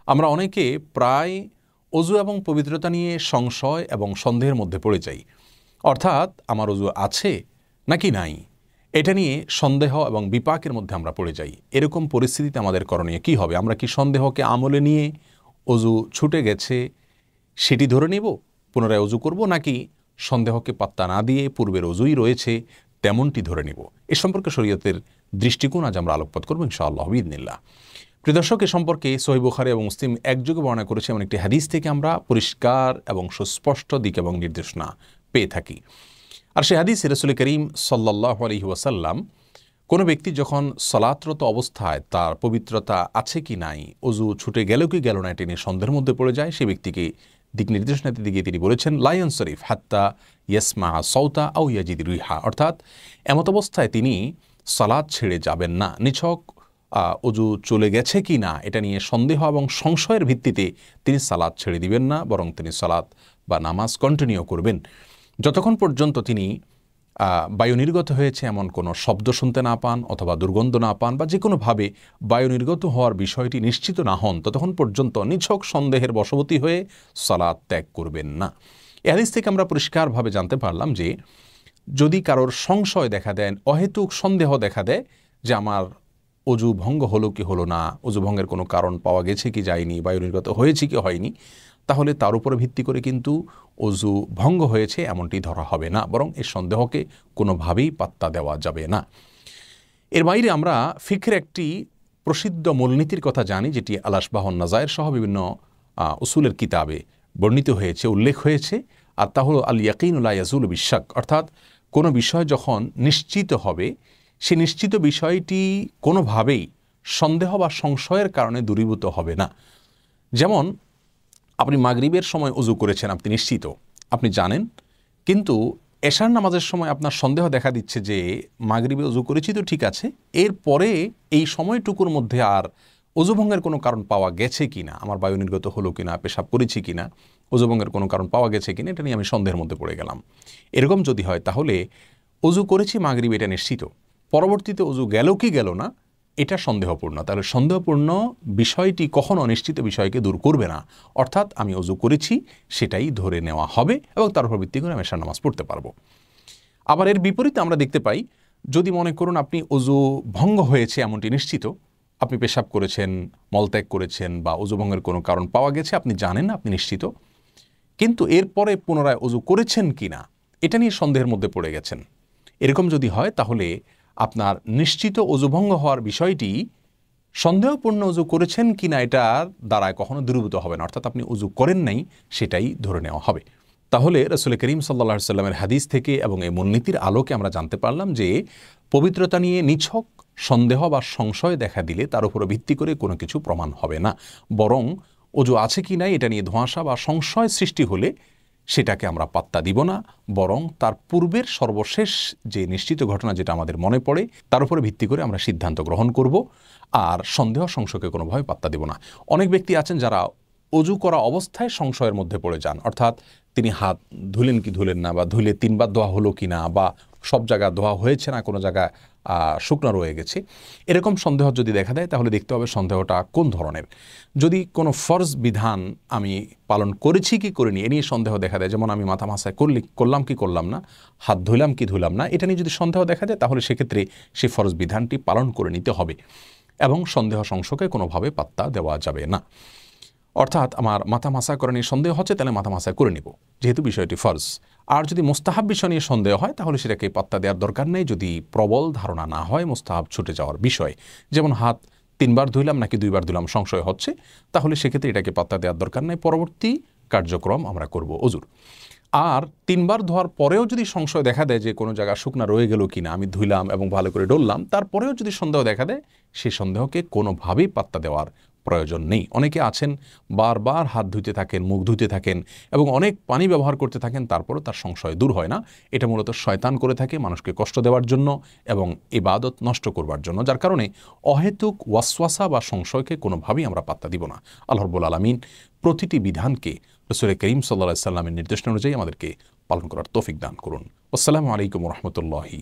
আমরা অনেকে প্রায় অজু এবং পবিত্রতা নিয়ে সংশয় এবং সন্দেহের মধ্যে পড়ে যাই। অর্থাৎ আমার অজু আছে নাকি নাই, এটা নিয়ে সন্দেহ এবং বিপাকের মধ্যে আমরা পড়ে যাই। এরকম পরিস্থিতিতে আমাদের করণীয় কী হবে? আমরা কি সন্দেহকে আমলে নিয়ে অজু ছুটে গেছে সেটি ধরে নিব, পুনরায় অজু করব, নাকি সন্দেহকে পাত্তা না দিয়ে পূর্বের অজুই রয়েছে তেমনটি ধরে নিব? এ সম্পর্কে শরীয়তের দৃষ্টিকোণ আজ আমরা আলোকপাত করব ইনশাআল্লাহ বিইذনিল্লাহ। প্রিয় দর্শক, এ সম্পর্কে সহিহ বুখারী এবং মুসলিম একযোগে বর্ণনা করেছে এমন একটি হাদিস থেকে আমরা পরিষ্কার এবং সুস্পষ্ট দিক এবং নির্দেশনা পেয়ে থাকি। আর সেই হাদিসে রাসূল করিম সাল্লাল্লাহু আলাইহি ওয়াসাল্লাম কোনো ব্যক্তি যখন সালাতরত অবস্থায় তার পবিত্রতা আছে কি নাই, অজু ছুটে গেল কি গেল না, এটি নিয়ে সন্দেহের মধ্যে পড়ে যায়, সেই ব্যক্তিকে দিক নির্দেশনা দিতে গিয়ে তিনি বলেছেন লা ইয়ানসরিফ হাত্তা ইয়াসমা সাউতা আও ইয়াজিদ রিহা, অর্থাৎ এমত অবস্থায় তিনি সালাত ছেড়ে যাবেন না। নিছক অজু চলে গেছে কি না এটা নিয়ে সন্দেহ এবং সংশয়ের ভিত্তিতে তিনি সালাত ছেড়ে দিবেন না, বরং তিনি সালাত বা নামাজ কন্টিনিউ করবেন যতক্ষণ পর্যন্ত তিনি বায়ু নির্গত হয়েছে এমন কোনো শব্দ শুনতে না পান, অথবা দুর্গন্ধ না পান, বা যে কোনোভাবে বায়ু নির্গত হওয়ার বিষয়টি নিশ্চিত না হন, ততক্ষণ পর্যন্ত নিছক সন্দেহের বশবর্তী হয়ে সালাত ত্যাগ করবেন না। এই হাদিস থেকে আমরা পরিষ্কারভাবে জানতে পারলাম যে যদি কারোর সংশয় দেখা দেয়, অহেতুক সন্দেহ দেখা দেয় যে আমার অজু ভঙ্গ হলো কি হলো না, অজু ভঙ্গের কোনো কারণ পাওয়া গেছে কি যায়নি, বায়ু নির্গত হয়েছে কি হয়নি, তাহলে তার উপরে ভিত্তি করে কিন্তু অজু ভঙ্গ হয়েছে এমনটি ধরা হবে না, বরং এই সন্দেহকে কোনোভাবেই পাত্তা দেওয়া যাবে না। এর বাইরে আমরা ফিকহের একটি প্রসিদ্ধ মূলনীতির কথা জানি, যেটি আল আশবাহ ওয়ান নাযায়ের সহ বিভিন্ন উসুলের কিতাবে বর্ণিত হয়েছে, উল্লেখ হয়েছে, আর তা হলো আল ইয়াকিনু লা ইয়াজুলু বিশ-শাক, অর্থাৎ কোনো বিষয় যখন নিশ্চিত হবে সে নিশ্চিত বিষয়টি কোনোভাবেই সন্দেহ বা সংশয়ের কারণে দূরীভূত হবে না। যেমন আপনি মাগরিবের সময় অজু করেছেন, আপনি নিশ্চিত, আপনি জানেন, কিন্তু এশার নামাজের সময় আপনার সন্দেহ দেখা দিচ্ছে যে মাগরিবে অজু করেছি তো ঠিক আছে, এরপরে এই সময়টুকুর মধ্যে আর অজুভঙ্গের কোনো কারণ পাওয়া গেছে কিনা, আমার বায়ু নির্গত হলো কিনা, পেশাব করেছি কিনা, অজুভঙ্গের কোনো কারণ পাওয়া গেছে কিনা, এটা নিয়ে আমি সন্দেহের মধ্যে পড়ে গেলাম। এরকম যদি হয় তাহলে অজু করেছি মাগরিবে এটা নিশ্চিত, পরবর্তীতে অজু গেল কি গেল না এটা সন্দেহপূর্ণ, তাহলে সন্দেহপূর্ণ বিষয়টি কখনো অনিশ্চিত বিষয়কে দূর করবে না। অর্থাৎ আমি অজু করেছি সেটাই ধরে নেওয়া হবে এবং তার উপর ভিত্তি করে আমি এশার নামাজ পড়তে পারবো। আবার এর বিপরীতে আমরা দেখতে পাই, যদি মনে করুন আপনি অজু ভঙ্গ হয়েছে এমনটি নিশ্চিত, আপনি পেশাব করেছেন, মলত্যাগ করেছেন, বা অজু ভঙ্গের কোনো কারণ পাওয়া গেছে, আপনি জানেন, আপনি নিশ্চিত, কিন্তু এরপরে পুনরায় অজু করেছেন কিনা এটা নিয়ে সন্দেহের মধ্যে পড়ে গেছেন। এরকম যদি হয় তাহলে আপনার নিশ্চিত অজুভঙ্গ হওয়ার বিষয়টি সন্দেহপূর্ণ অজু করেছেন কিনা এটার দ্বারায় কখনো দূরীভূত হবে না, অর্থাৎ আপনি অজু করেন নাই সেটাই ধরে নেওয়া হবে। তাহলে রাসূল করিম সাল্লাল্লাহু আলাইহি ওয়াসাল্লামের হাদিস থেকে এবং এই মূলনীতির আলোকে আমরা জানতে পারলাম যে পবিত্রতা নিয়ে নিছক সন্দেহ বা সংশয় দেখা দিলে তার উপর ভিত্তি করে কোনো কিছু প্রমাণ হবে না, বরং অজু আছে কি নাই এটা নিয়ে ধোঁয়াশা বা সংশয় সৃষ্টি হলে সেটাকে আমরা পাত্তা দিব না, বরং তার পূর্বের সর্বশেষ যে নিশ্চিত ঘটনা যেটা আমাদের মনে পড়ে তার উপরে ভিত্তি করে আমরা সিদ্ধান্ত গ্রহণ করব, আর সন্দেহ সংশয়কে কোনোভাবে পাত্তা দিব না। অনেক ব্যক্তি আছেন যারা অজু করা অবস্থায় সংশয়ের মধ্যে পড়ে যান, অর্থাৎ তিনি হাত ধুলেন কি ধুলেন না, বা ধুলে তিনবার ধোয়া হলো কি না, বা সব জায়গা ধোয়া হয়েছে না, কোনো জায়গায় শুকনো রয়ে গেছে, এরকম সন্দেহ যদি দেখা দেয় তাহলে দেখতে হবে সন্দেহটা কোন ধরনের। যদি কোনো ফরজ বিধান আমি পালন করেছি কি করিনি এ নিয়ে সন্দেহ দেখা দেয়, যেমন আমি মাথা মাসায় করলাম কি করলাম না, হাত ধুলাম কি ধুলাম না, এটা নিয়ে যদি সন্দেহ দেখা দেয় তাহলে সেক্ষেত্রে সেই ফরজ বিধানটি পালন করে নিতে হবে এবং সন্দেহ সংশয়কে কোনোভাবে পাত্তা দেওয়া যাবে না। অর্থাৎ আমার মাথা মাসা করে নিয়ে সন্দেহ হচ্ছে, তাহলে মাথা মাসা করে নিব যেহেতু বিষয়টি ফরজ। আর যদি মুস্তাহাব বিষয় নিয়ে সন্দেহ হয় তাহলে সেটাকে পাত্তা দেওয়ার দরকার নেই, যদি প্রবল ধারণা না হয় মুস্তাহাব ছুটে যাওয়ার বিষয়, যেমন হাত তিনবার ধুইলাম নাকি দুইবার ধুইলাম সংশয় হচ্ছে, তাহলে সেক্ষেত্রে এটাকে পাত্তা দেওয়ার দরকার নেই, পরবর্তী কার্যক্রম আমরা করব অজুর। আর তিনবার ধোয়ার পরেও যদি সংশয় দেখা দেয় যে কোনো জায়গা শুকনা রয়ে গেল কিনা, আমি ধুইলাম এবং ভালো করে ডললাম, তারপরেও যদি সন্দেহ দেখা দেয় সেই সন্দেহকে কোনোভাবেই পাত্তা দেওয়ার প্রয়োজন নেই। অনেকে আছেন বারবার হাত ধুতে থাকেন, মুখ ধুতে থাকেন এবং অনেক পানি ব্যবহার করতে থাকেন, তারপরও তার সংশয় দূর হয় না। এটা মূলত শয়তান করে থাকে মানুষকে কষ্ট দেওয়ার জন্য এবং ইবাদত নষ্ট করবার জন্য, যার কারণে অহেতুক ওয়াসওয়াসা বা সংশয়কে কোনোভাবেই আমরা পাত্তা দিব না। আল্লাহ রাব্বুল আলামিন প্রতিটি বিধানকে রাসূল করিম সাল্লাল্লাহু আলাইহি ওয়াসাল্লামের নির্দেশনা অনুযায়ী আমাদেরকে পালন করার তৌফিক দান করুন। আসসালামু আলাইকুম ওয়া রাহমাতুল্লাহি